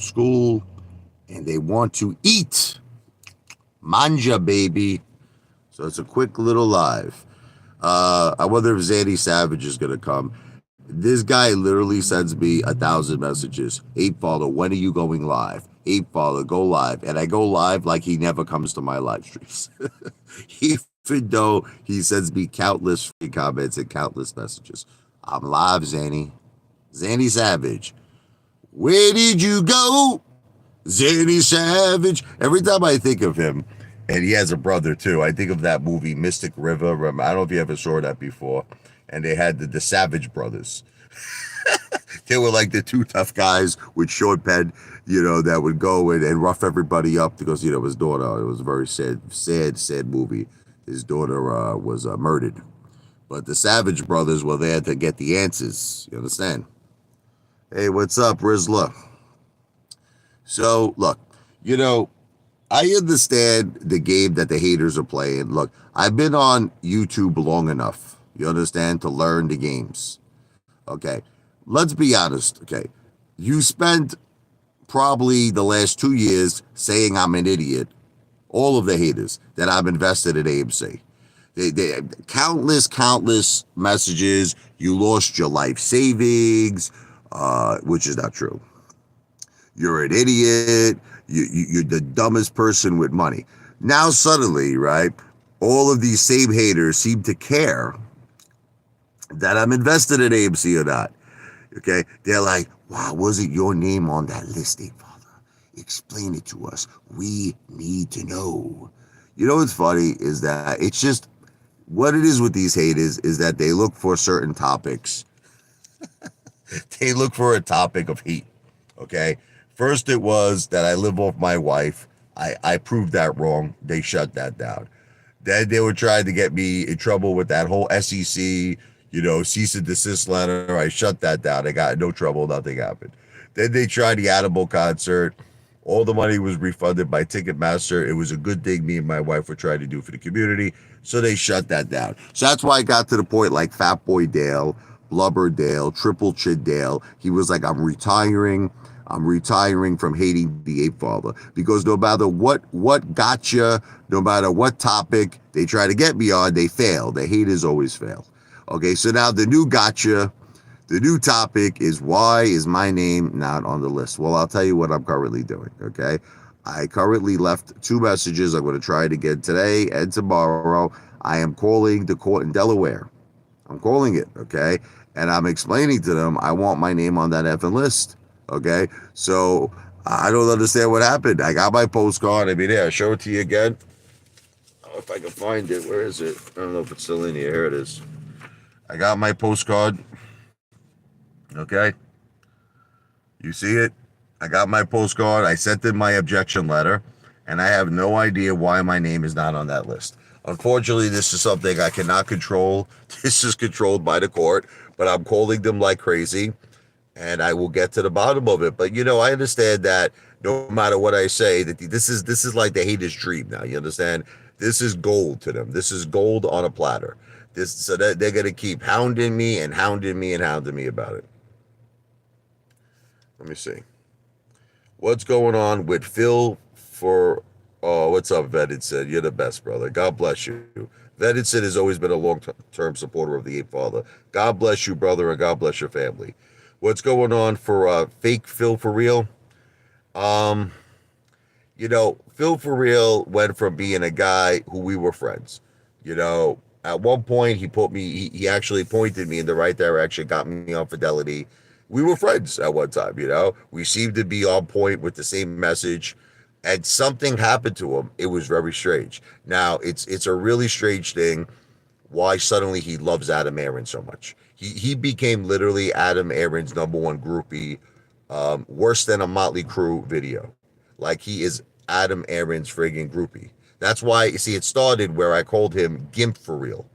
school and they want to eat. Manja, baby. So it's a quick little live. I wonder if Zanny Savage is going to come. This guy literally sends me 1,000 messages. Apefather, when are you going live? Apefather, go live. And I go live like he never comes to my live streams. Even though he sends me countless free comments and countless messages. I'm live, Zanny. Zanny Savage. Where did you go? Zanny Savage. Every time I think of him, and he has a brother too, I think of that movie Mystic River. I don't know if you ever saw that before. And they had the Savage brothers. They were like the two tough guys with short pen, that would go and rough everybody up because, his daughter, it was a very sad movie. His daughter was murdered. But the Savage brothers were there to get the answers. You understand? Hey, what's up, Rizla? So, look, I understand the game that the haters are playing. Look, I've been on YouTube long enough, you understand, to learn the games. Okay, let's be honest, okay? You spent probably the last 2 years saying I'm an idiot, all of the haters, that I'm invested in AMC. They countless messages, you lost your life savings, which is not true. You're an idiot. You're the dumbest person with money. Now suddenly, right, all of these same haters seem to care that I'm invested in AMC or not. Okay? They're like, wow, wasn't your name on that list, Father? Explain it to us. We need to know. You know what's funny is that it's just, what it is with these haters is that they look for certain topics. They look for a topic of heat. Okay? First, it was that I live off my wife. I proved that wrong. They shut that down. Then they were trying to get me in trouble with that whole SEC, cease and desist letter. I shut that down. I got in no trouble. Nothing happened. Then they tried the Animal concert. All the money was refunded by Ticketmaster. It was a good thing me and my wife were trying to do for the community. So they shut that down. So that's why I got to the point like Fat Boy Dale, Blubber Dale, Triple Chin Dale. He was like, I'm retiring from hating the Apefather, because no matter what gotcha, no matter what topic they try to get me on, they fail. The haters always fail. Okay, so now the new gotcha, the new topic is, why is my name not on the list? Well, I'll tell you what I'm currently doing, okay? I currently left 2 messages. I'm going to try it again today and tomorrow. I am calling the court in Delaware. I'm calling it, okay? And I'm explaining to them I want my name on that effing list. Okay, so I don't understand what happened. I got my postcard. I mean, I'll show it to you again. Oh, if I can find it. Where is it? I don't know if it's still in here. Here it is. I got my postcard. Okay. You see it? I got my postcard. I sent in my objection letter, and I have no idea why my name is not on that list. Unfortunately, this is something I cannot control. This is controlled by the court, but I'm calling them like crazy. And I will get to the bottom of it. But, I understand that no matter what I say, that this is like the haters' dream now. You understand? This is gold to them. This is gold on a platter. So that they're going to keep hounding me and hounding me and hounding me about it. Let me see. What's going on with Phil for... Oh, what's up, Vedinson? You're the best, brother. God bless you. Vedinson has always been a long-term supporter of the Apefather. God bless you, brother, and God bless your family. What's going on for fake Phil for real? Phil for real went from being a guy who we were friends. At one point he actually pointed me in the right direction, got me on Fidelity. We were friends at one time, We seemed to be on point with the same message, and something happened to him. It was very strange. Now, it's a really strange thing why suddenly he loves Adam Aaron so much. He became literally Adam Aaron's #1 groupie, worse than a Motley Crue video. Like, he is Adam Aaron's friggin' groupie. That's why, you see, it started where I called him Gimp for real.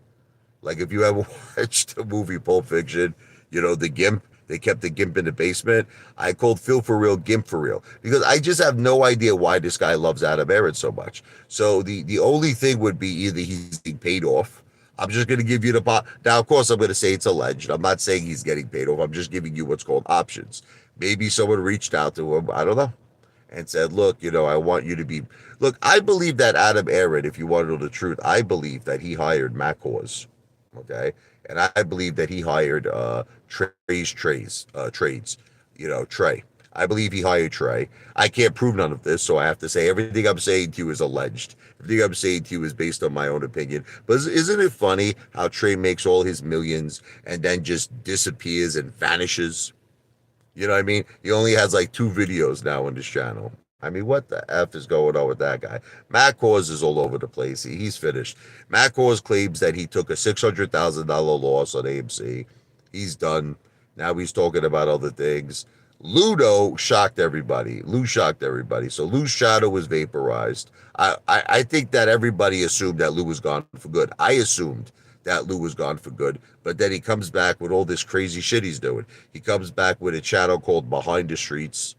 Like, if you ever watched the movie Pulp Fiction, the Gimp, they kept the Gimp in the basement. I called Phil for real Gimp for real, because I just have no idea why this guy loves Adam Aaron so much. So the only thing would be either he's being paid off. I'm just going to give you now, of course, I'm going to say it's alleged. I'm not saying he's getting paid off. I'm just giving you what's called options. Maybe someone reached out to him. I don't know. and said, look, I want you to be. Look, I believe that Adam Aaron, if you want to know the truth, I believe that he hired Matt Cause. Okay. And I believe that he hired trades, Trey. I believe he hired Trey. I can't prove none of this, so I have to say everything I'm saying to you is alleged. Everything I'm saying to you is based on my own opinion. But isn't it funny how Trey makes all his millions and then just disappears and vanishes? You know what I mean? He only has like 2 videos now on this channel. I mean, what the F is going on with that guy? Matt Cause is all over the place. He's finished. Matt Cause claims that he took a $600,000 loss on AMC. He's done. Now he's talking about other things. Ludo shocked everybody. Lou shocked everybody. So Lou's shadow was vaporized. I think that everybody assumed that Lou was gone for good. I assumed that Lou was gone for good. But then he comes back with all this crazy shit he's doing. He comes back with a channel called Behind the Streets.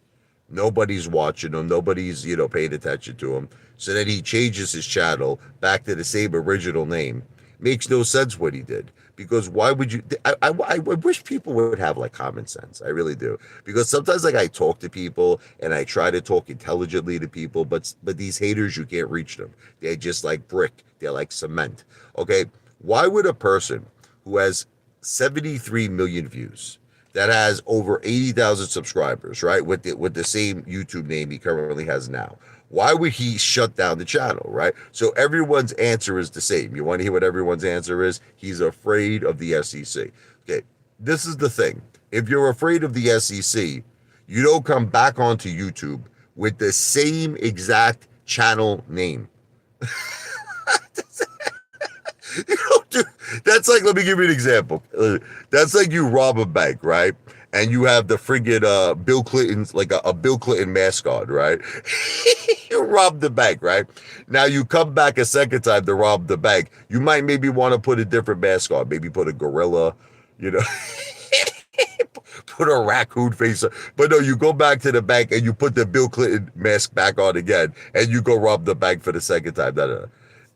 Nobody's watching him. Nobody's, paying attention to him. So then he changes his channel back to the same original name. Makes no sense what he did. Because why would you? I wish people would have like common sense. I really do. Because sometimes like I talk to people and I try to talk intelligently to people, but these haters, you can't reach them. They're just like brick. They're like cement. Okay. Why would a person who has 73 million views, that has over 80,000 subscribers, right, with the same YouTube name he currently has now, why would he shut down the channel, right? So everyone's answer is the same. You want to hear what everyone's answer is? He's afraid of the SEC. Okay, this is the thing. If you're afraid of the SEC, you don't come back onto YouTube with the same exact channel name. That's like, let me give you an example. That's like you rob a bank, right? And you have the friggin' Bill Clinton's, like a Bill Clinton mascot, right? You rob the bank, right? Now you come back a second time to rob the bank. You might maybe want to put a different mascot, maybe put a gorilla, you know, put a raccoon face on. But no, you go back to the bank and you put the Bill Clinton mask back on again, and you go rob the bank for the second time. No.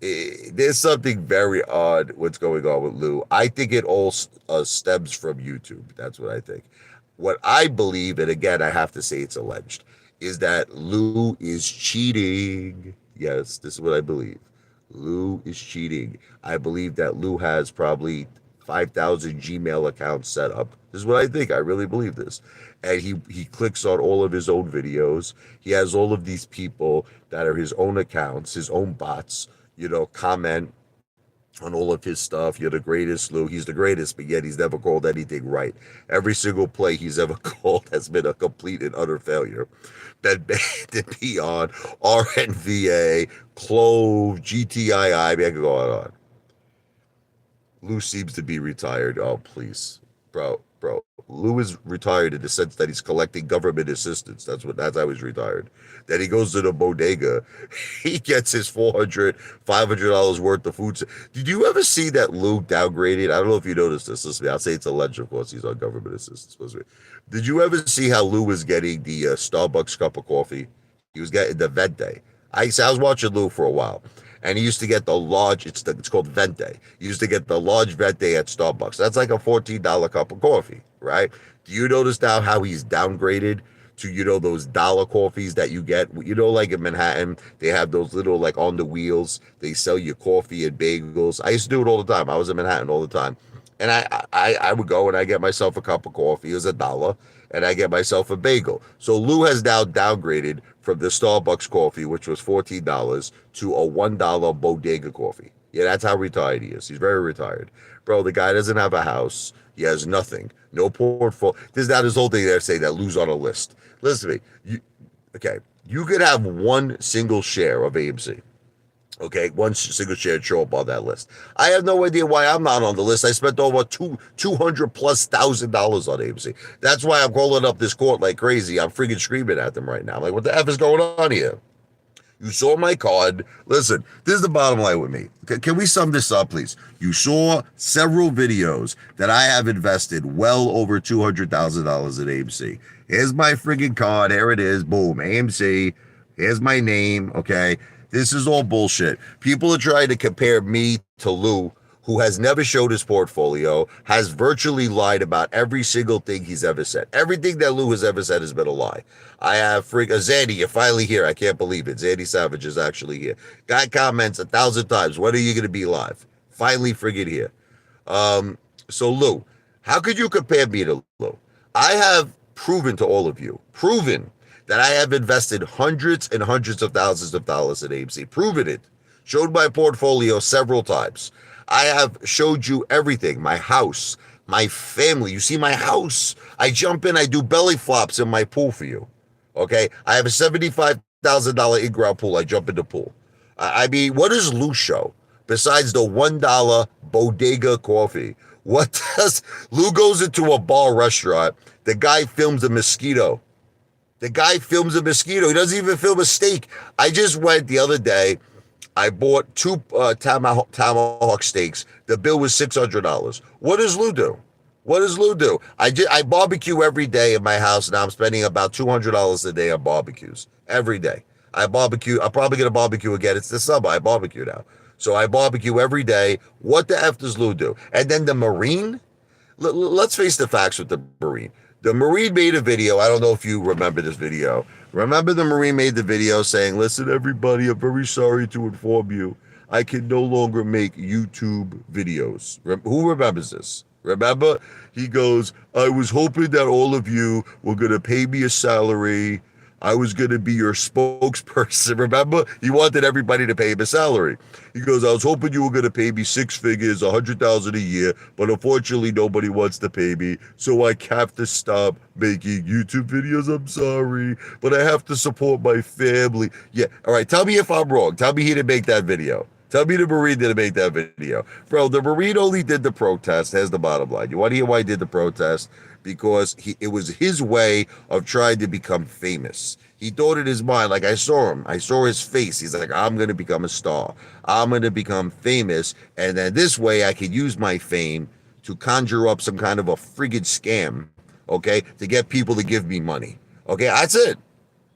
There's something very odd what's going on with Lou. I think it all stems from YouTube. That's what I think. What I believe, and again, I have to say it's alleged, is that Lou is cheating. Yes, this is what I believe. Lou is cheating. I believe that Lou has probably 5,000 Gmail accounts set up. This is what I think. I really believe this. And he clicks on all of his own videos. He has all of these people that are his own accounts, his own bots, comment on all of his stuff. You're the greatest, Lou. He's the greatest, but yet he's never called anything right. Every single play he's ever called has been a complete and utter failure. Been banned beyond RNVA, Clove, GTII. I mean, I could go on. Lou seems to be retired. Oh, please. Bro. Lou is retired in the sense that he's collecting government assistance. That's how he's retired. Then he goes to the bodega. He gets his $500 worth of food. Did you ever see that Lou downgraded? I don't know if you noticed this. Listen to me. I'll say it's alleged, of course. He's on government assistance. Did you ever see how Lou was getting the Starbucks cup of coffee? He was getting the Vente. I was watching Lou for a while. And he used to get the large, it's called Vente. He used to get the large Vente at Starbucks. That's like a $14 cup of coffee, right? Do you notice now how he's downgraded to, those dollar coffees that you get? Like in Manhattan, they have those little, like on the wheels. They sell you coffee and bagels. I used to do it all the time. I was in Manhattan all the time. And I would go and I get myself a cup of coffee. It was $1. And I get myself a bagel. So Lou has now downgraded from the Starbucks coffee, which was $14, to a $1 bodega coffee. Yeah, that's how retired he is. He's very retired. Bro, the guy doesn't have a house. He has nothing. No portfolio. There's now this whole thing there saying that Lou's on a list. Listen to me. You could have one single share of AMC. Okay, one single share show up on that list. I have no idea why I'm not on the list. I spent over $200,000+ on AMC. That's why I'm calling up this court like crazy. I'm freaking screaming at them right now. I'm like, what the F is going on here? You saw my card. Listen, this is the bottom line with me. Can we sum this up, please? You saw several videos that I have invested well over $200,000 at AMC. Here's my freaking card. Here it is. Boom. AMC. Here's my name. Okay. This is all bullshit. People are trying to compare me to Lou, who has never showed his portfolio, has virtually lied about every single thing he's ever said. Everything that Lou has ever said has been a lie. I have Zandy, you're finally here. I can't believe it. Zandy Savage is actually here. Guy comments 1,000 times, when are you going to be live? Finally friggin' here. So Lou, how could you compare me to Lou? I have proven to all of you, that I have invested hundreds and hundreds of thousands of dollars in AMC. Proven it. Showed my portfolio several times. I have showed you everything. My house, my family. You see my house. I jump in, I do belly flops in my pool for you. Okay? I have a $75,000 in-ground pool. I jump in the pool. I mean, what does Lou show besides the $1 bodega coffee? What does Lou goes into a bar restaurant? The guy films a mosquito. He doesn't even film a steak. I just went the other day. I bought 2 tomahawk steaks. The bill was $600. What does Lou do? I barbecue every day in my house. Now I'm spending about $200 a day on barbecues every day. I barbecue. I'm probably gonna barbecue again. It's the summer. I barbecue now, so I barbecue every day. What the F does Lou do? And then the Marine. Let's face the facts with the Marine. The Marine made a video. I don't know if you remember this video. Remember the Marine made the video saying, listen, everybody, I'm very sorry to inform you. I can no longer make YouTube videos. Who remembers this? Remember? He goes, I was hoping that all of you were going to pay me a salary. I was going to be your spokesperson. Remember? He wanted everybody to pay him a salary. He goes, I was hoping you were going to pay me 6 figures, $100,000 a year, but unfortunately nobody wants to pay me, so I have to stop making YouTube videos. I'm sorry, but I have to support my family. Yeah, all right, tell me if I'm wrong. Tell me he didn't make that video. Tell me the Marine didn't make that video. Bro, the Marine only did the protest. Here's the bottom line. You want to hear why he did the protest? Because it was his way of trying to become famous. He thought in his mind, like I saw him. I saw his face. He's like, I'm going to become a star. I'm going to become famous. And then this way I could use my fame to conjure up some kind of a friggin' scam, okay, to get people to give me money. Okay, that's it.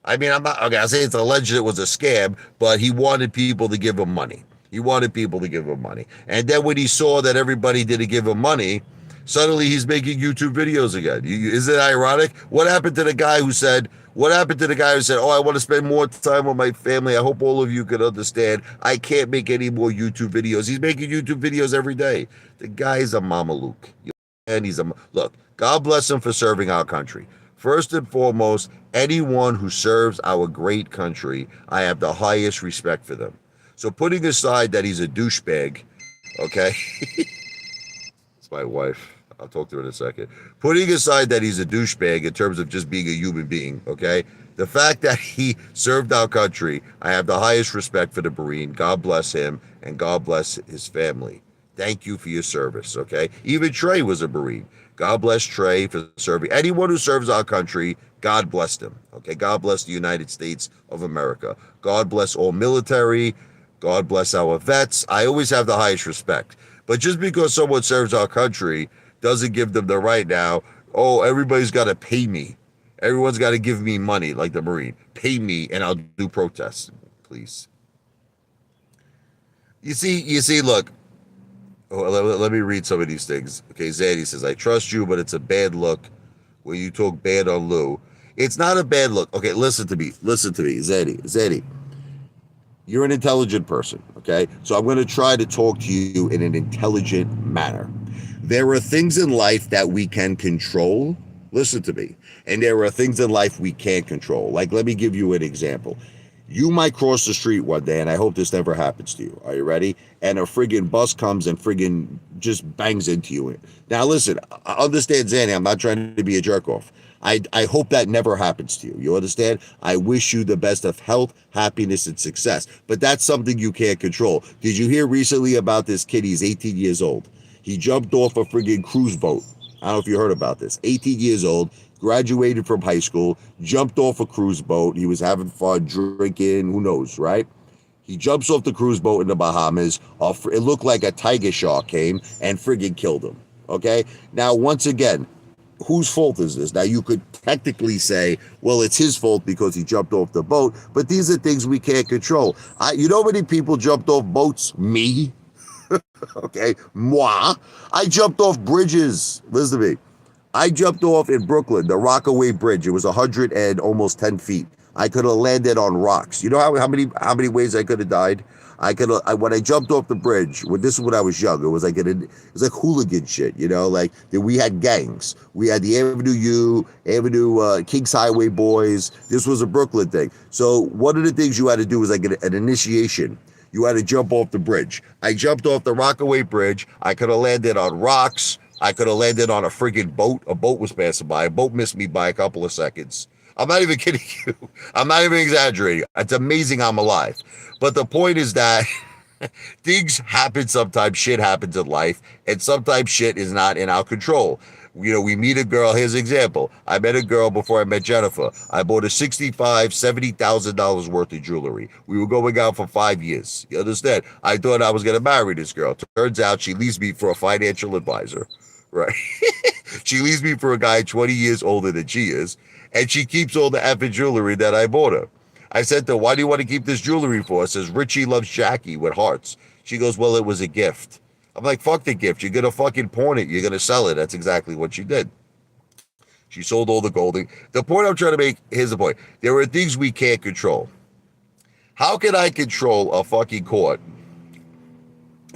I mean, I'm not, okay, I say it's alleged it was a scam, but he wanted people to give him money. And then when he saw that everybody didn't give him money, suddenly he's making YouTube videos again. Isn't it ironic? What happened to the guy who said, oh, I want to spend more time with my family. I hope all of you can understand. I can't make any more YouTube videos. He's making YouTube videos every day. The guy's a mameluke. And look, God bless him for serving our country. First and foremost, anyone who serves our great country, I have the highest respect for them. So putting aside that he's a douchebag, okay? It's my wife. I'll talk to her in a second. Putting aside that he's a douchebag in terms of just being a human being, okay? The fact that he served our country, I have the highest respect for the Marine. God bless him, and God bless his family. Thank you for your service, okay? Even Trey was a Marine. God bless Trey for serving. Anyone who serves our country, God bless them, okay? God bless the United States of America. God bless all military. God bless our vets. I always have the highest respect. But just because someone serves our country doesn't give them the right now, oh, everybody's got to pay me. Everyone's got to give me money, like the Marine. Pay me and I'll do protests, please. You see, look, let me read some of these things. Okay, Zaddy says, I trust you, but it's a bad look when you talk bad on Lou. It's not a bad look. Okay, listen to me, Zaddy. You're an intelligent person, okay? So I'm going to try to talk to you in an intelligent manner. There are things in life that we can control. Listen to me. And there are things in life we can't control. Like, let me give you an example. You might cross the street one day, and I hope this never happens to you. Are you ready? And a friggin' bus comes and friggin' just bangs into you. Now, listen, I understand, Zanny, I'm not trying to be a jerk off. I hope that never happens to you. You understand? I wish you the best of health, happiness, and success. But that's something you can't control. Did you hear recently about this kid? He's 18 years old. He jumped off a friggin' cruise boat. I don't know if you heard about this. 18 years old, graduated from high school, jumped off a cruise boat. He was having fun, drinking, who knows, right? He jumps off the cruise boat in the Bahamas. It looked like a tiger shark came and friggin' killed him, okay? Now, once again, whose fault is this? Now, you could technically say, well, it's his fault because he jumped off the boat, but these are things we can't control. You know how many people jumped off boats? Me. Okay, moi. I jumped off bridges. Listen to me. I jumped off in Brooklyn, the Rockaway Bridge. It was 100 and almost 10 feet. I could have landed on rocks. You know how many ways I could have died? When I jumped off the bridge. This is when I was young. It was like hooligan shit. Like we had gangs. We had the Avenue Kings Highway Boys. This was a Brooklyn thing. So one of the things you had to do was like an initiation. You had to jump off the bridge. I jumped off the Rockaway Bridge. I could have landed on rocks. I could have landed on a friggin' boat. A boat was passing by. A boat missed me by a couple of seconds. I'm not even kidding you. I'm not even exaggerating. It's amazing I'm alive. But the point is that things happen sometimes. Shit happens in life. And sometimes shit is not in our control. We meet a girl. Here's an example. I met a girl before I met Jennifer. I bought her $70,000 worth of jewelry. We were going out for 5 years. You understand? I thought I was going to marry this girl. Turns out she leaves me for a financial advisor. Right? She leaves me for a guy 20 years older than she is. And she keeps all the effing jewelry that I bought her. I said to her, why do you want to keep this jewelry for? It says, Richie loves Jackie with hearts. She goes, well, it was a gift. I'm like, fuck the gift. You're going to fucking pawn it. You're going to sell it. That's exactly what she did. She sold all the gold. The point I'm trying to make, here's the point. There are things we can't control. How can I control a fucking court?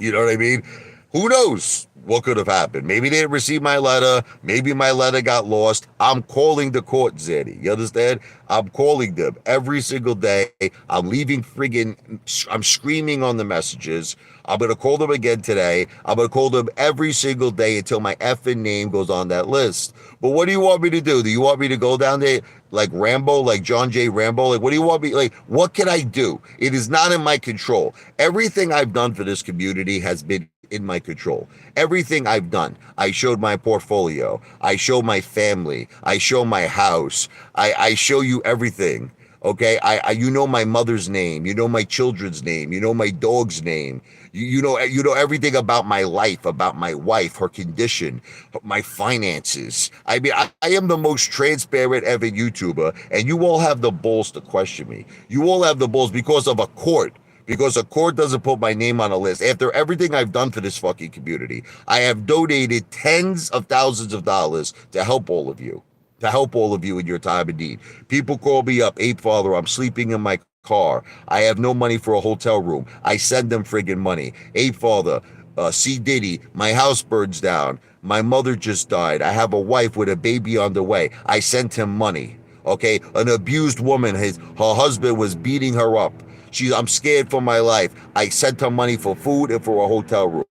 You know what I mean? Who knows what could have happened? Maybe they didn't receive my letter. Maybe my letter got lost. I'm calling the court, Zaddy. You understand? I'm calling them every single day. I'm I'm screaming on the messages. I'm going to call them again today. I'm going to call them every single day until my effing name goes on that list. But what do you want me to do? Do you want me to go down there like Rambo, like John J. Rambo? Like, what do you want me, like, what can I do? It is not in my control. Everything I've done for this community has been in my control. Everything I've done. I showed my portfolio. I show my family. I show my house. I show you everything. Okay, you know my mother's name. You know my children's name. You know my dog's name. You know everything about my life, about my wife, her condition, my finances. I mean, I am the most transparent ever YouTuber, and you all have the balls to question me. You all have the balls because of a court. Because a court doesn't put my name on a list. After everything I've done for this fucking community, I have donated tens of thousands of dollars to help all of you. To help all of you in your time of need. People call me up, Apefather, I'm sleeping in my car. I have no money for a hotel room. I send them friggin' money. Apefather, C. Diddy, my house burns down. My mother just died. I have a wife with a baby on the way. I sent him money. Okay, an abused woman, her husband was beating her up. I'm scared for my life. I sent her money for food and for a hotel room.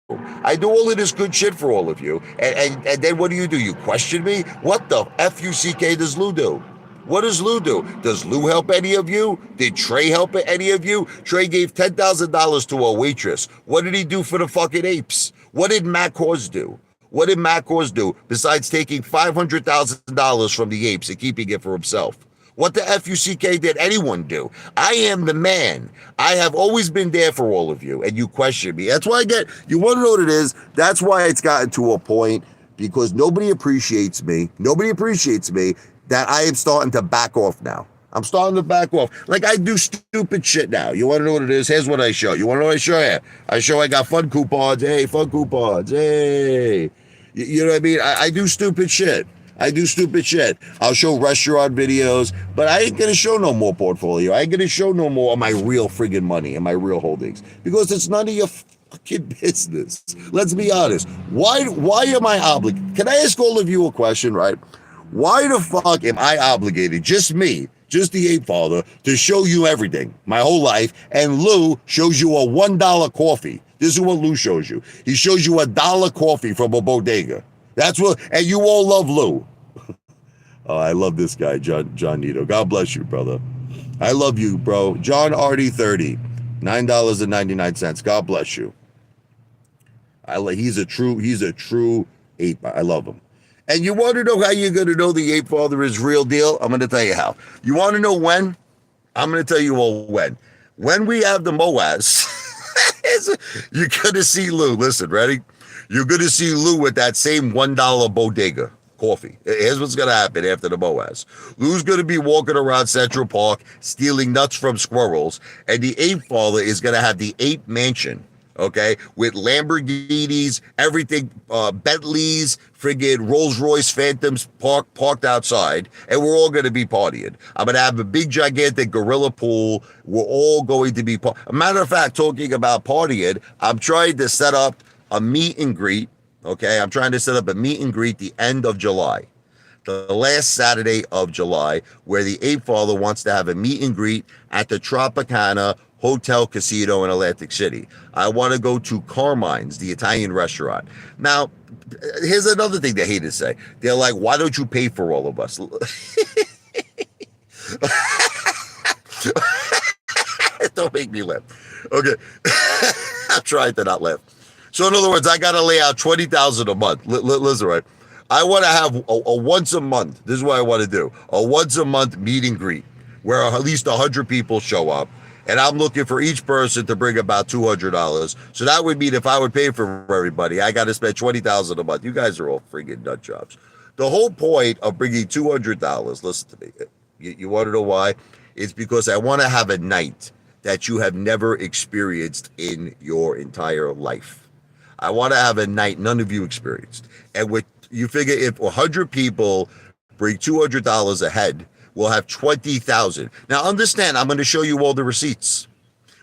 I do all of this good shit for all of you. And then what do? You question me? What the F-U-C-K does Lou do? What does Lou do? Does Lou help any of you? Did Trey help any of you? Trey gave $10,000 to a waitress. What did he do for the fucking apes? What did Matt Kors do? What did Matt Kors do besides taking $500,000 from the apes and keeping it for himself? What the F-U-C-K did anyone do? I am the man. I have always been there for all of you, and you question me. That's why you want to know what it is? That's why it's gotten to a point, because nobody appreciates me. Nobody appreciates me that I am starting to back off now. I'm starting to back off. Like, I do stupid shit now. You want to know what it is? Here's what I show. You want to know what I show you? I got fun coupons. Hey, fun coupons. Hey. You know what I mean? I do stupid shit. I'll show restaurant videos, but I ain't gonna show no more portfolio. I ain't gonna show no more of my real friggin' money and my real holdings, because it's none of your fucking business. Let's be honest. Why am I obligated? Can I ask all of you a question, right? Why the fuck am I obligated, just me, just the Apefather, to show you everything, my whole life, and Lou shows you a $1 coffee? This is what Lou shows you. He shows you $1 coffee from a bodega. That's what, and you all love Lou. Oh, I love this guy, John Nito. God bless you, brother. I love you, bro. John Artie 30, $9.99. God bless you. He's a true ape. I love him. And you want to know how you're going to know the Apefather is real deal? I'm going to tell you how. You want to know when? I'm going to tell you all when. When we have the MOAS, you're going to see Lou. Listen, ready? You're going to see Lou with that same $1 bodega coffee. Here's what's going to happen after the MOAS. Lou's going to be walking around Central Park stealing nuts from squirrels, and the Apefather is going to have the ape mansion. okay, with Lamborghinis, everything, Bentleys, friggin' Rolls Royce Phantoms parked outside, and we're all going to be partying. I'm going to have a big, gigantic gorilla pool. We're all going to be. A matter of fact, talking about partying, I'm trying to set up a meet and greet. Okay, I'm trying to set up a meet and greet the end of July, the last Saturday of July, where the Apefather wants to have a meet and greet at the Tropicana Hotel Casino in Atlantic City. I want to go to Carmine's, the Italian restaurant. Now, here's another thing they hate to say. They're like, why don't you pay for all of us? Don't make me laugh. Okay. I'm trying to not laugh. So in other words, I got to lay out $20,000 a month. Listen, right? I want to have a once a month. This is what I want to do. A once a month meet and greet where at least 100 people show up. And I'm looking for each person to bring about $200. So that would mean if I would pay for everybody, I got to spend $20,000 a month. You guys are all friggin' nut jobs. The whole point of bringing $200, listen to me. You want to know why? It's because I want to have a night that you have never experienced in your entire life. I want to have a night none of you experienced. And with you figure if 100 people bring $200 a head, we'll have 20,000. Now understand, I'm going to show you all the receipts.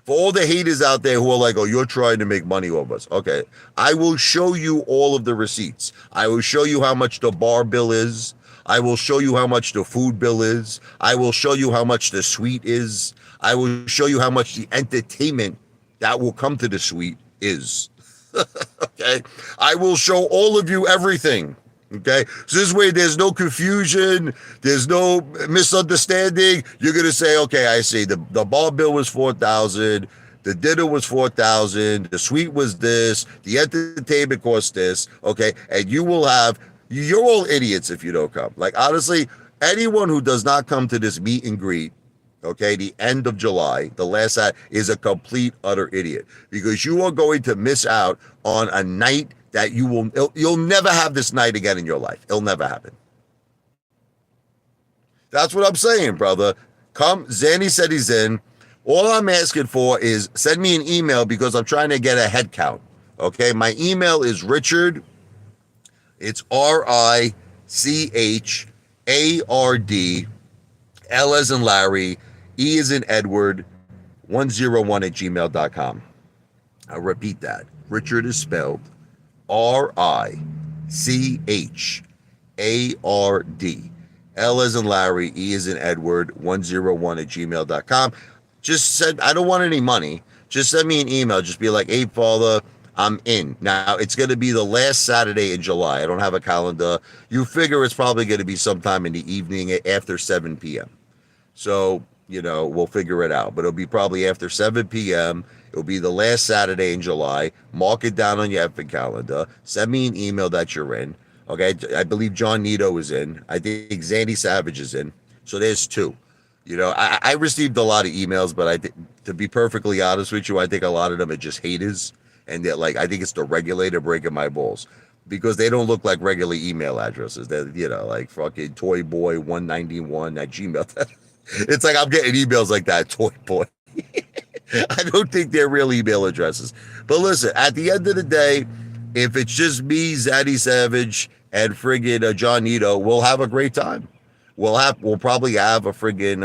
For all the haters out there who are like, oh, you're trying to make money off us. Okay, I will show you all of the receipts. I will show you how much the bar bill is. I will show you how much the food bill is. I will show you how much the suite is. I will show you how much the entertainment that will come to the suite is. Okay, I will show all of you everything. Okay, so this way there's no confusion, there's no misunderstanding. You're gonna say, okay, I see the bar bill was $4,000, the dinner was $4,000, the suite was this, the entertainment cost this. Okay, and you will have. You're all idiots if you don't come. Like honestly, anyone who does not come to this meet and greet, okay, the end of July, the last night, is a complete utter idiot because you are going to miss out on a night that you'll never have this night again in your life. It'll never happen. That's what I'm saying, brother. Come, Zanny said he's in. All I'm asking for is send me an email because I'm trying to get a head count. Okay, my email is Richard. It's RICHARD, L as in Larry, E as in Edward, 101@gmail.com. I'll repeat that. Richard is spelled RICHARD, L as in Larry, E as in Edward, 101@gmail.com. Just said, I don't want any money. Just send me an email. Just be like, hey, Father, I'm in. Now, it's going to be the last Saturday in July. I don't have a calendar. You figure it's probably going to be sometime in the evening after 7 p.m. So, we'll figure it out. But it'll be probably after 7 p.m. It'll be the last Saturday in July. Mark it down on your effing calendar. Send me an email that you're in. Okay? I believe John Nito is in. I think Zandy Savage is in. So there's two. I received a lot of emails, but to be perfectly honest with you, I think a lot of them are just haters. And they're like, I think it's the regulator breaking my balls because they don't look like regular email addresses. They're, like fucking toyboy191@gmail. It's like I'm getting emails like that, toyboy. I don't think they're real email addresses. But listen, at the end of the day, if it's just me, Zaddy Savage, and friggin' John Nito, we'll have a great time. We'll probably have a friggin'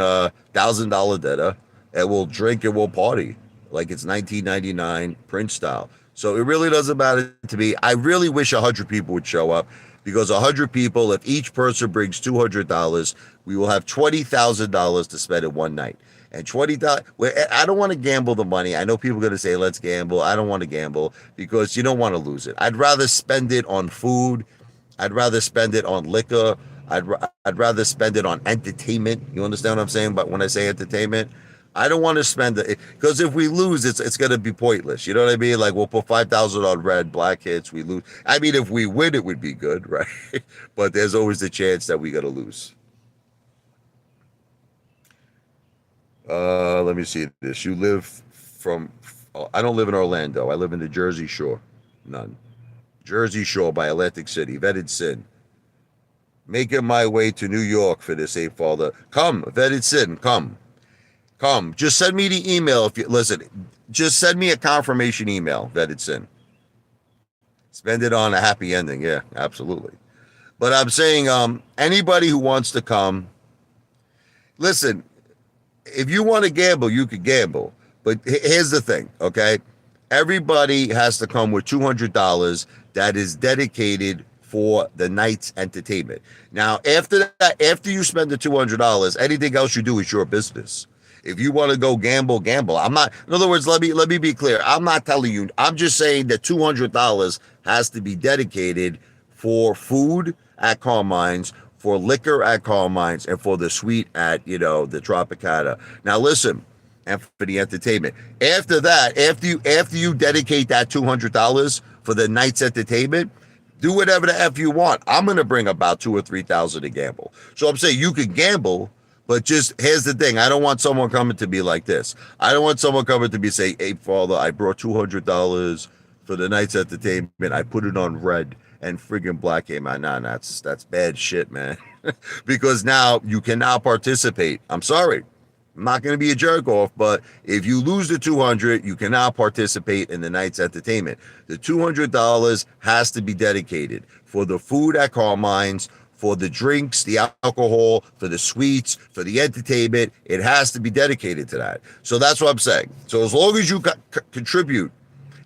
$1,000 dinner, and we'll drink and we'll party like it's 1999 Prince style. So it really doesn't matter to me. I really wish 100 people would show up because 100 people, if each person brings $200, we will have $20,000 to spend in one night. And $20, I don't want to gamble the money. I know people are going to say, let's gamble. I don't want to gamble because you don't want to lose it. I'd rather spend it on food. I'd rather spend it on liquor. I'd rather spend it on entertainment. You understand what I'm saying? But when I say entertainment, I don't want to spend it because if we lose, it's going to be pointless. You know what I mean? Like we'll put 5,000 on red, black hits. We lose. I mean, if we win, it would be good, right? But there's always the chance that we got to lose. Let me see this. You live I don't live in Orlando. I live in the Jersey Shore. None. Jersey Shore by Atlantic City. Vetted Sin. Making my way to New York for this Apefather. Come, Vetted Sin, come. Come. Just send me the email if you listen. Just send me a confirmation email that it's in. Spend it on a happy ending. Yeah, absolutely. But I'm saying, anybody who wants to come, listen, if you want to gamble, you could gamble. But here's the thing, okay? Everybody has to come with $200 that is dedicated for the night's entertainment. Now, after that, after you spend the $200, anything else you do is your business. If you want to go gamble, gamble. I'm not. In other words, let me be clear. I'm not telling you. I'm just saying that $200 has to be dedicated for food at Carmine's, for liquor at Carmine's, and for the suite at the Tropicana. Now, listen, and for the entertainment. After that, after you dedicate that $200 for the night's entertainment, do whatever the F you want. I'm gonna bring about 2,000 or 3,000 to gamble. So I'm saying you could gamble, but just here's the thing. I don't want someone coming to be like this. I don't want someone coming to be say, Apefather, I brought $200 for the night's entertainment. I put it on red and friggin' black came out. Nah, that's bad shit, man. Because now you cannot participate. I'm sorry. I'm not going to be a jerk off, but if you lose the 200, you cannot participate in the night's entertainment. The $200 has to be dedicated for the food at Carmine's, for the drinks, the alcohol, for the sweets, for the entertainment. It has to be dedicated to that. So that's what I'm saying. So as long as you contribute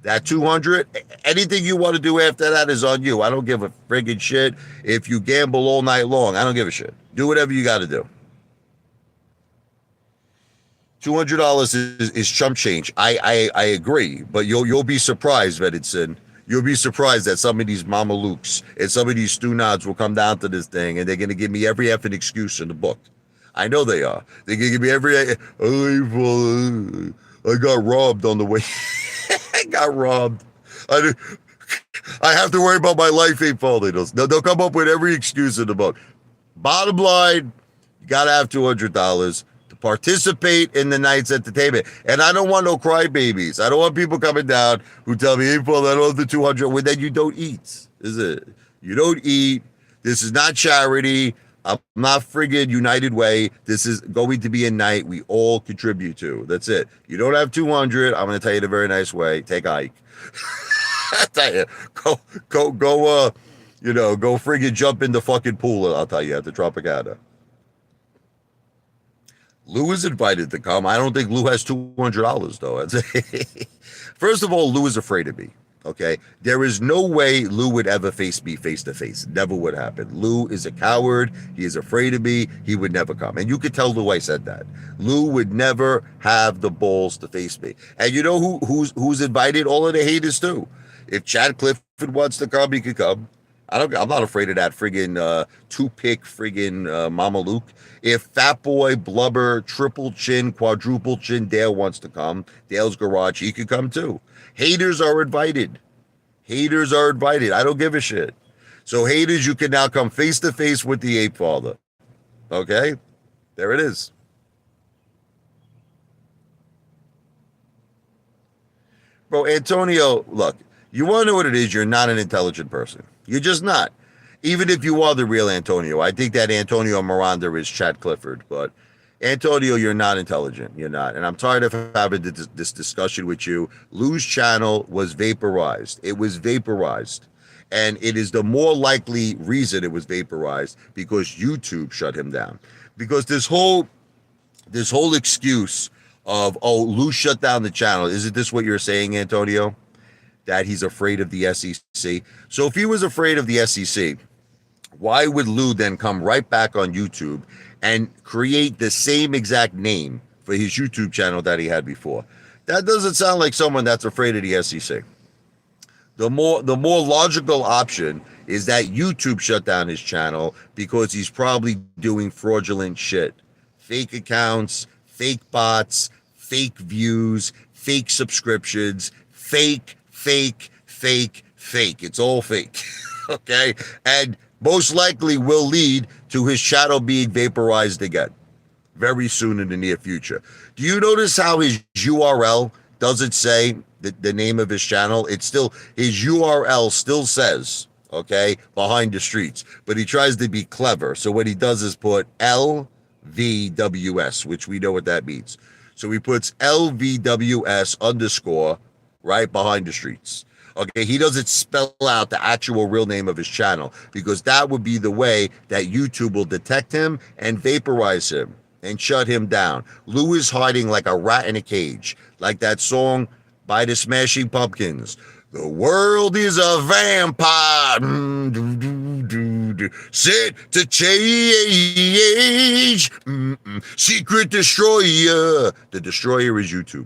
that 200, anything you want to do after that is on you. I don't give a friggin' shit if you gamble all night long. I don't give a shit. Do whatever you got to do. $200 is chump change. I agree, but you'll be surprised, Vedinson. You'll be surprised that some of these mamalukes and some of these stu-nods will come down to this thing and they're gonna give me every effing excuse in the book. I know they are. They're gonna give me every. I got robbed on the way. I got robbed. I have to worry about my life ain't falling. They'll come up with every excuse in the book. Bottom line, you gotta have $200 to participate in the night's entertainment. And I don't want no crybabies. I don't want people coming down who tell me, hey, Paul, I don't have the 200. Well, then you don't eat, is it? You don't eat. This is not charity. I'm not friggin' United Way. This is going to be a night we all contribute to. That's it. You don't have 200. I'm going to tell you the very nice way. Take a hike. I tell you, go, go friggin' jump in the fucking pool. I'll tell you at the Tropicana. Lou is invited to come. I don't think Lou has $200 though. First of all, Lou is afraid of me. Okay, there is no way Lou would ever face me face to face. Never would happen. Lou is a coward. He is afraid of me. He would never come. And you could tell Lou I said that. Lou would never have the balls to face me. And you know who's invited? All of the haters too. If Chad Clifford wants to come, he could come. I'm not afraid of that friggin' two-pick friggin' Mama Luke. If Fat Boy, Blubber, Triple Chin, Quadruple Chin, Dale wants to come, Dale's Garage, he could come too. Haters are invited. Haters are invited. I don't give a shit. So haters, you can now come face to face with the Apefather. Okay? There it is. Bro, Antonio, look, you want to know what it is? You're not an intelligent person. You're just not. Even if you are the real Antonio. I think that Antonio Miranda is Chad Clifford, but Antonio, you're not intelligent. You're not. And I'm tired of having this discussion with you. Lou's channel was vaporized. It was vaporized. And it is the more likely reason it was vaporized because YouTube shut him down. Because this whole excuse of, oh, Lou shut down the channel. Isn't this what you're saying, Antonio? That he's afraid of the SEC. So if he was afraid of the SEC, why would Lou then come right back on YouTube and create the same exact name for his YouTube channel that he had before? That doesn't sound like someone that's afraid of the SEC. The more logical option is that YouTube shut down his channel because he's probably doing fraudulent shit. Fake accounts, fake bots, fake views, fake subscriptions, fake. It's all fake. Okay? And most likely will lead to his channel being vaporized again very soon in the near future. Do you notice how his URL doesn't say the name of his channel? It's still, his URL still says, okay, Behind the Streets, but he tries to be clever. So what he does is put LVWS, which we know what that means. So he puts LVWS underscore right behind the streets. Okay, he doesn't spell out the actual real name of his channel because that would be the way that YouTube will detect him and vaporize him and shut him down. Lou is hiding like a rat in a cage, like that song by the Smashing Pumpkins. The world is a vampire, set to change. Secret destroyer. The destroyer is YouTube.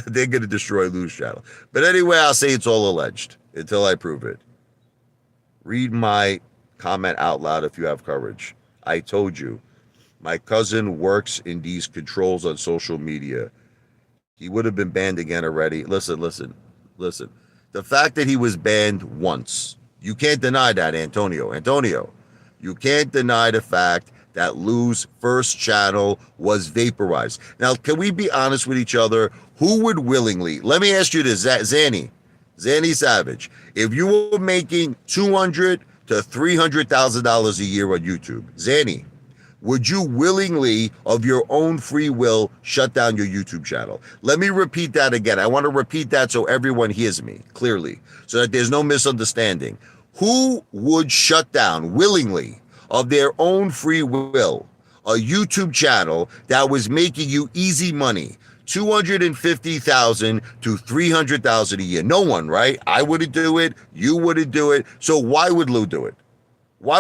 They're going to destroy Lou's channel. But anyway, I'll say it's all alleged until I prove it. Read my comment out loud if you have courage. I told you. My cousin works in these controls on social media. He would have been banned again already. Listen. The fact that he was banned once, you can't deny that, Antonio. You can't deny the fact that Lou's first channel was vaporized. Now, can we be honest with each other? Who would willingly, let me ask you this, Zanny Savage, if you were making $200,000 to $300,000 a year on YouTube, Zanny, would you willingly, of your own free will, shut down your YouTube channel? Let me repeat that again. I want to repeat that so everyone hears me clearly, so that there's no misunderstanding. Who would shut down willingly, of their own free will, a YouTube channel that was making you easy money, $250,000 to $300,000 a year? No one, right? I wouldn't do it. You wouldn't do it. So why would Lou do it? Why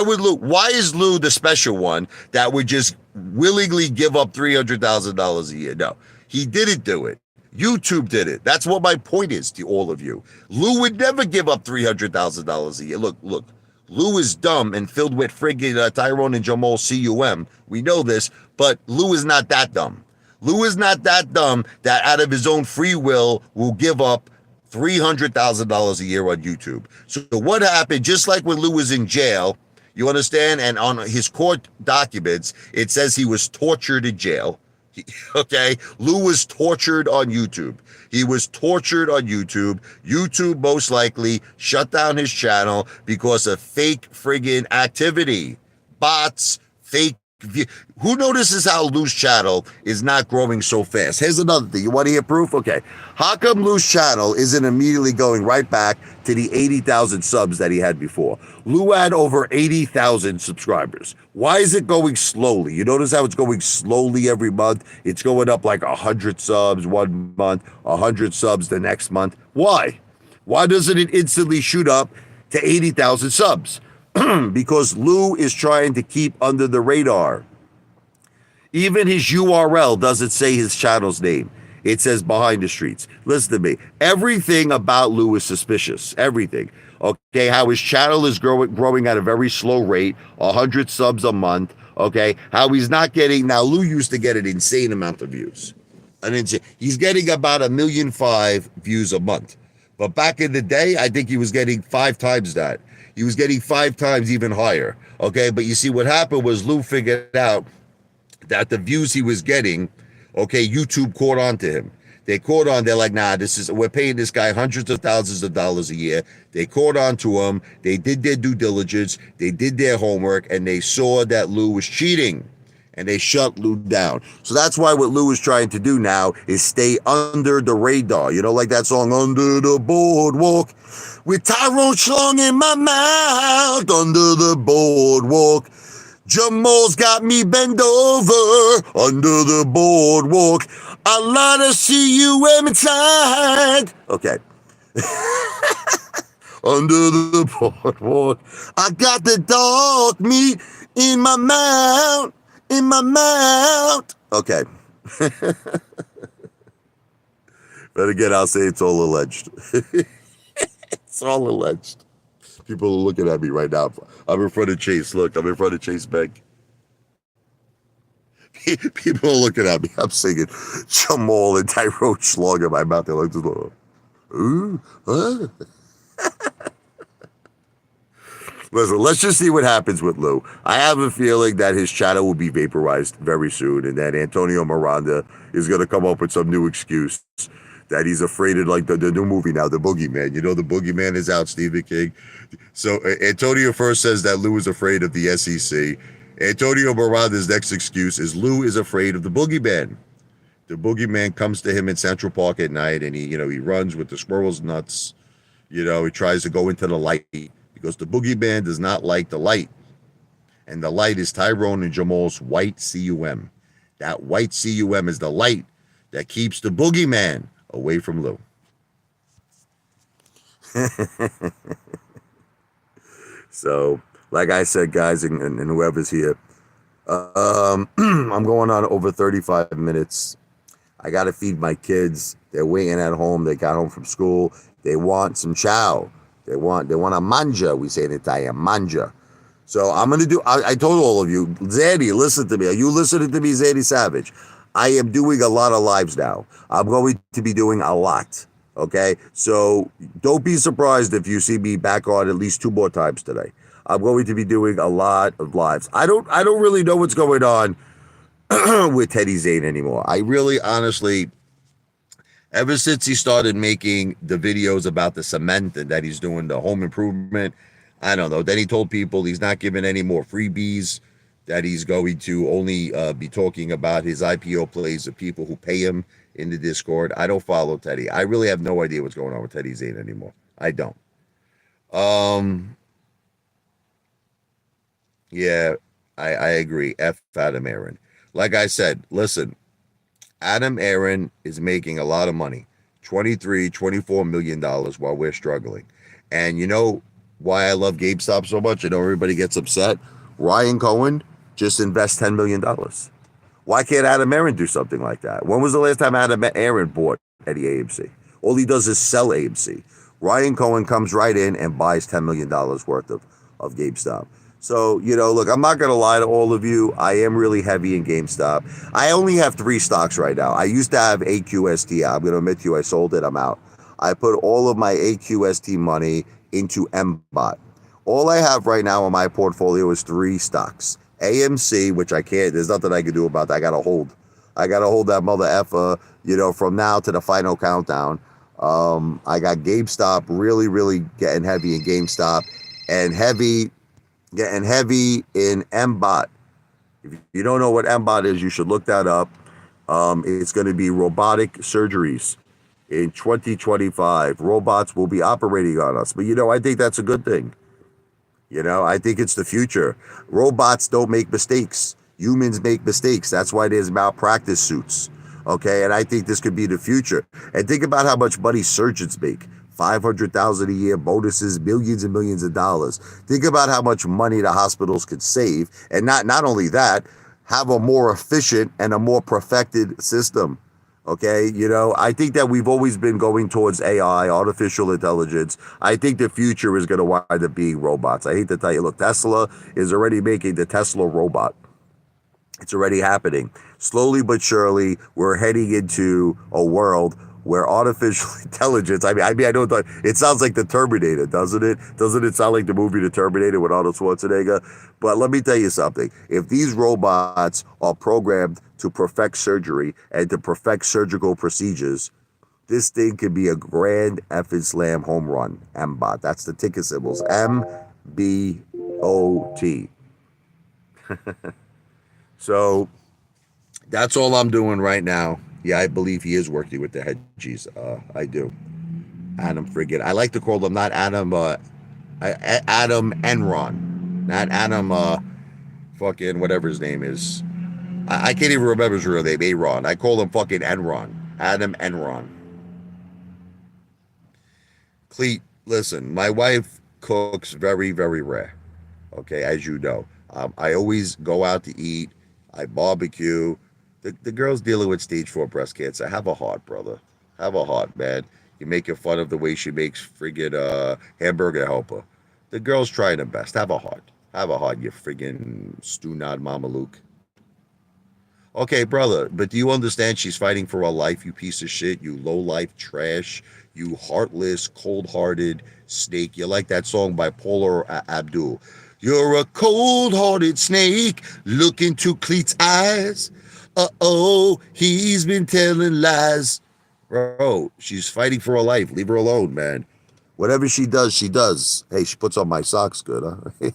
is Lou the special one that would just willingly give up $300,000 a year? No, he didn't do it. YouTube did it. That's what my point is to all of you. Lou would never give up $300,000 a year. Look. Lou is dumb and filled with friggin' Tyrone and Jamal CUM. We know this, but Lou is not that dumb. Lou is not that dumb that out of his own free will give up $300,000 a year on YouTube. So what happened, just like when Lou was in jail, you understand? And on his court documents, it says he was tortured in jail. Okay? Lou was tortured on YouTube. He was tortured on YouTube. YouTube most likely shut down his channel because of fake friggin' activity. Bots, fake. Who notices how Lou's channel is not growing so fast? Here's another thing. You want to hear proof? Okay. How come Lou's channel isn't immediately going right back to the 80,000 subs that he had before? Lou had over 80,000 subscribers. Why is it going slowly? You notice how it's going slowly every month? It's going up like 100 subs one month, 100 subs the next month. Why? Why doesn't it instantly shoot up to 80,000 subs? Because Lou is trying to keep under the radar. Even his URL doesn't say his channel's name. It says Behind the Streets. Listen to me. Everything about Lou is suspicious. Everything. Okay, how his channel is growing at a very slow rate, 100 subs a month. Okay, how he's not getting, now Lou used to get an insane amount of views. He's getting about 1.5 million views a month. But back in the day, I think he was getting 5 times that. He was getting 5 times even higher. Okay, but you see what happened was Lou figured out that the views he was getting, okay, YouTube caught on to him. They caught on, they're like, nah, we're paying this guy hundreds of thousands of dollars a year. They caught on to him. They did their due diligence. They did their homework, and they saw that Lou was cheating. And they shut Lou down. So that's why what Lou is trying to do now is stay under the radar. You know, like that song, Under the Boardwalk, with Tyrone Schlong in my mouth, under the boardwalk. Jamal's got me bent over, under the boardwalk. I love to see you inside. Okay. Under the boardwalk. I got the dog meat in my mouth. In my mouth. Okay. But again, I'll say it's all alleged. It's all alleged. People are looking at me right now. I'm in front of Chase. Look, I'm in front of Chase Bank. People are looking at me. I'm singing Jamal and Tyrone Schlong in my mouth. They're like, ooh, huh? Listen, let's just see what happens with Lou. I have a feeling that his channel will be vaporized very soon, and that Antonio Miranda is going to come up with some new excuse that he's afraid of, like the new movie now, The Boogeyman. You know, The Boogeyman is out, Stephen King. So Antonio first says that Lou is afraid of the SEC. Antonio Miranda's next excuse is Lou is afraid of the Boogeyman. The boogeyman comes to him in Central Park at night, and he runs with the squirrel's nuts. He tries to go into the light because the boogeyman does not like the light. And the light is Tyrone and Jamal's white CUM. That white CUM is the light that keeps the boogeyman away from Lou. So, like I said, guys, and whoever's here, I'm going on over 35 minutes. I got to feed my kids. They're waiting at home. They got home from school. They want some chow. They want a manja. We say in Italian, manja. So I'm going to do, I told all of you, Zaddy, listen to me. Are you listening to me, Zaddy Savage? I am doing a lot of lives now. I'm going to be doing a lot. Okay? So don't be surprised if you see me back on at least 2 more times today. I'm going to be doing a lot of lives. I don't really know what's going on with Teddy Zane anymore. I really, honestly, ever since he started making the videos about the cement and that he's doing the home improvement, I don't know. Then he told people he's not giving any more freebies, that he's going to only be talking about his IPO plays to people who pay him in the Discord. I don't follow Teddy. I really have no idea what's going on with Teddy Zane anymore. I don't. Yeah, I agree. F Adam Aaron. Like I said, listen, Adam Aaron is making a lot of money, $24 million while we're struggling. And you know why I love GameStop so much? I know everybody gets upset. Ryan Cohen just invest $10 million. Why can't Adam Aaron do something like that? When was the last time Adam Aaron bought any AMC? All he does is sell AMC. Ryan Cohen comes right in and buys $10 million worth of GameStop. So, look, I'm not going to lie to all of you. I am really heavy in GameStop. I only have 3 stocks right now. I used to have AQST. I'm going to admit to you, I sold it. I'm out. I put all of my AQST money into MBOT. All I have right now in my portfolio is 3 stocks. AMC, which I can't, there's nothing I can do about that. I got to hold that mother effer, from now to the final countdown. I got GameStop, really, really getting heavy in GameStop, and getting heavy in MBOT. If you don't know what MBOT is, you should look that up. It's going to be robotic surgeries in 2025. Robots will be operating on us. But, I think that's a good thing. I think it's the future. Robots don't make mistakes. Humans make mistakes. That's why there's malpractice suits. Okay, and I think this could be the future. And think about how much money surgeons make. $500,000 a year, bonuses, millions and millions of dollars. Think about how much money the hospitals could save. And not only that, have a more efficient and a more perfected system. Okay, I think that we've always been going towards AI, artificial intelligence. I think the future is going to wind up being robots. I hate to tell you, look, Tesla is already making the Tesla robot. It's already happening. Slowly but surely, we're heading into a world where artificial intelligence, I don't, it sounds like the Terminator, doesn't it? Doesn't it sound like the movie The Terminator with Arnold Schwarzenegger? But let me tell you something. If these robots are programmed to perfect surgery and to perfect surgical procedures, this thing could be a grand effing slam home run. MBOT. That's the ticker symbols. MBOT. So that's all I'm doing right now. Yeah, I believe he is working with the hedgies. I do. Adam Friggin. I like to call him not Adam, Adam Enron. Not Adam, fucking whatever his name is. I can't even remember his real name, Aaron. I call him fucking Enron. Adam Enron. Cleet, listen, my wife cooks very, very rare. Okay, as you know. I always go out to eat. I barbecue. The girl's dealing with stage 4 breast cancer. Have a heart, brother. Have a heart, man. You're making fun of the way she makes friggin' hamburger helper. The girl's trying her best. Have a heart. Have a heart, you friggin' stew-nod Mama Luke. Okay, brother, but do you understand she's fighting for her life, you piece of shit, you low-life trash, you heartless, cold-hearted snake. You like that song by Paula Abdul. You're a cold-hearted snake, look into Cleet's eyes. Uh-oh, he's been telling lies. Bro, she's fighting for her life. Leave her alone, man. Whatever she does, she does. Hey, she puts on my socks good, huh?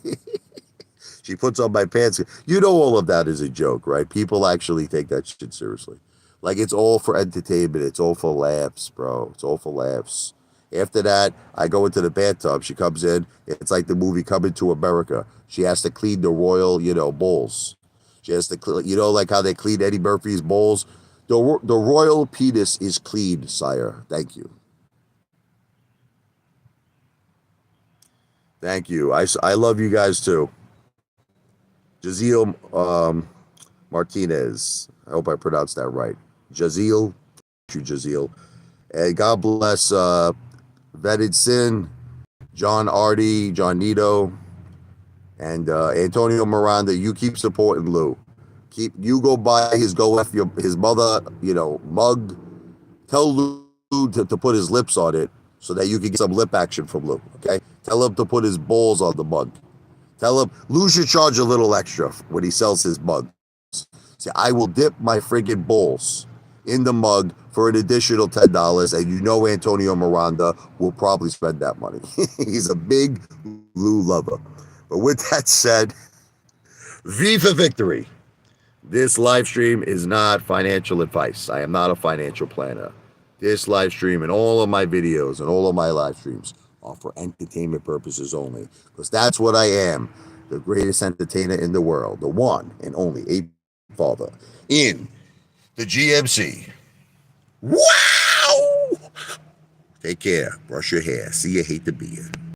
She puts on my pants good. You know all of that is a joke, right? People actually take that shit seriously. Like, it's all for entertainment. It's all for laughs, bro. It's all for laughs. After that, I go into the bathtub. She comes in. It's like the movie Coming to America. She has to clean the royal, bowls. She has to clean, like how they clean Eddie Murphy's bowls. The royal penis is clean, sire. Thank you. Thank you. I love you guys too. Jaziel Martinez. I hope I pronounced that right. Jaziel. You, Jaziel. And God bless Vetted Sin, John Artie, John Nito, and Antonio Miranda. You keep supporting Lou. You go buy his his mother, mug. Tell Lou to put his lips on it so that you can get some lip action from Lou. Okay? Tell him to put his balls on the mug. Tell him Lou should charge a little extra when he sells his mug. Say, I will dip my friggin' balls in the mug for an additional $10, and Antonio Miranda will probably spend that money. He's a big Lou lover. But with that said, V for victory. This live stream is not financial advice. I am not a financial planner. This live stream and all of my videos and all of my live streams are for entertainment purposes only. Because that's what I am. The greatest entertainer in the world. The one and only Apefather in the GMC. Wow! Take care. Brush your hair. See you. Hate to be here.